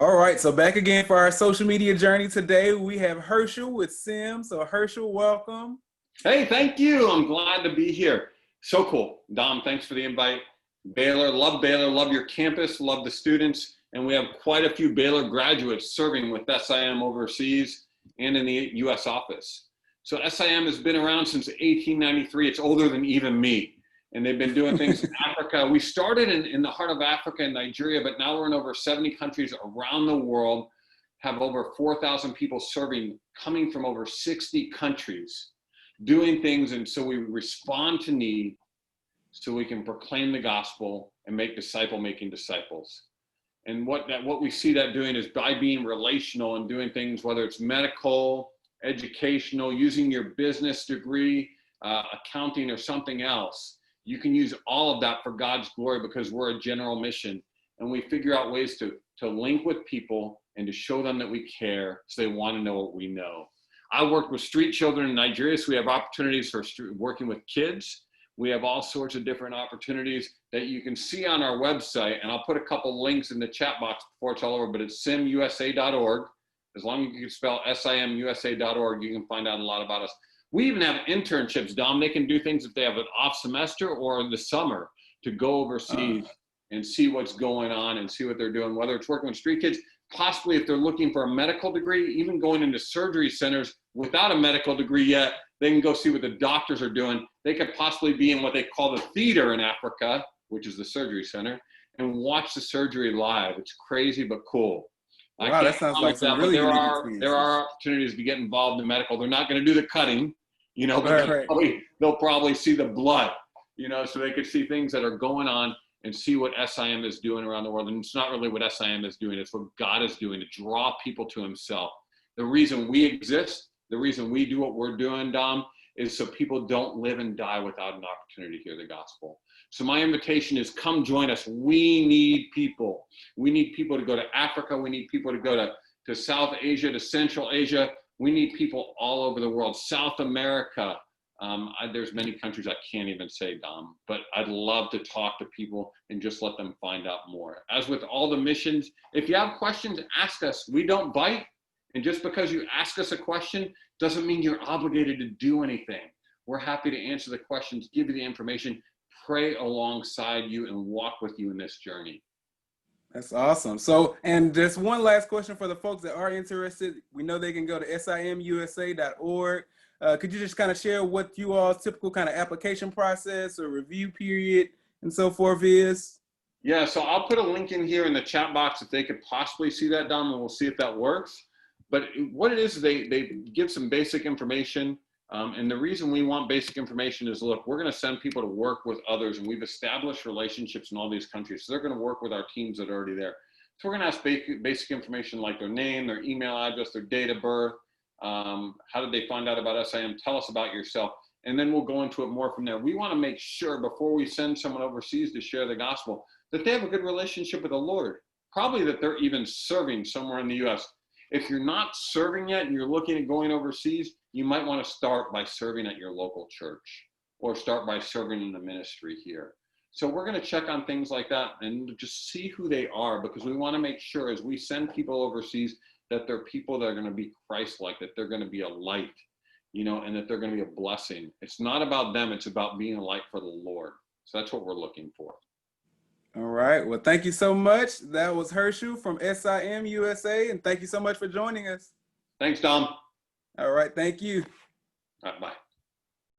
All right, so back again for our social media journey today. We have Herschel with Sim. So Herschel, welcome. Hey, thank you. I'm glad to be here. So cool. Dom, thanks for the invite. Baylor, love your campus, love the students. And we have quite a few Baylor graduates serving with SIM overseas and in the US office. So SIM has been around since 1893. It's older than even me. And they've been doing things in Africa. We started in the heart of Africa in Nigeria, but now we're in over 70 countries around the world, have over 4,000 people serving, coming from over 60 countries, doing things. And so we respond to need so we can proclaim the gospel and make making disciples. And what we see that doing is by being relational and doing things, whether it's medical, educational, using your business degree, accounting, or something else. You can use all of that for God's glory because we're a general mission, and we figure out ways to link with people and to show them that we care so they want to know what we know. I worked with street children in Nigeria, so we have opportunities for working with kids. We have all sorts of different opportunities that you can see on our website, and I'll put a couple links in the chat box before it's all over, but it's simusa.org. As long as you can spell simusa.org, you can find out a lot about us. We even have internships, Dom. They can do things if they have an off semester or in the summer to go overseas and see what's going on and see what they're doing, whether it's working with street kids, possibly if they're looking for a medical degree, even going into surgery centers without a medical degree yet, they can go see what the doctors are doing. They could possibly be in what they call the theater in Africa, which is the surgery center, and watch the surgery live. It's crazy, but cool. Wow, that sounds like some really unique experiences. There are opportunities to get involved in medical. They're not going to do the cutting, but they'll probably see the blood, so they could see things that are going on and see what SIM is doing around the world. And it's not really what SIM is doing, it's what God is doing to draw people to himself. The reason we exist, the reason we do what we're doing, Dom, is so people don't live and die without an opportunity to hear the gospel. So my invitation is come join us. We need people. We need people to go to Africa. We need people to go to South Asia, to Central Asia. We need people all over the world. South America. There's many countries I can't even say, Dom, but I'd love to talk to people and just let them find out more. As with all the missions, if you have questions, ask us. We don't bite. And just because you ask us a question doesn't mean you're obligated to do anything. We're happy to answer the questions, give you the information, pray alongside you, and walk with you in this journey. That's awesome. So, and just one last question for the folks that are interested. We know they can go to simusa.org. Could you just kind of share what you all's typical kind of application process or review period and so forth is? Yeah, so I'll put a link in here in the chat box if they could possibly see that, Dom, and we'll see if that works. But what it is, they give some basic information. And the reason we want basic information is, look, we're going to send people to work with others, and we've established relationships in all these countries. So they're going to work with our teams that are already there. So we're going to ask basic information like their name, their email address, their date of birth. How did they find out about SIM? Tell us about yourself. And then we'll go into it more from there. We want to make sure before we send someone overseas to share the gospel that they have a good relationship with the Lord. Probably that they're even serving somewhere in the U.S. If you're not serving yet and you're looking at going overseas, you might want to start by serving at your local church or start by serving in the ministry here. So we're going to check on things like that and just see who they are, because we want to make sure as we send people overseas that they're people that are going to be Christ-like, that they're going to be a light, and that they're going to be a blessing. It's not about them. It's about being a light for the Lord. So that's what we're looking for. All right. Well, thank you so much. That was Herschel from SIM USA, and thank you so much for joining us. Thanks, Dom. All right. Thank you. All right, bye.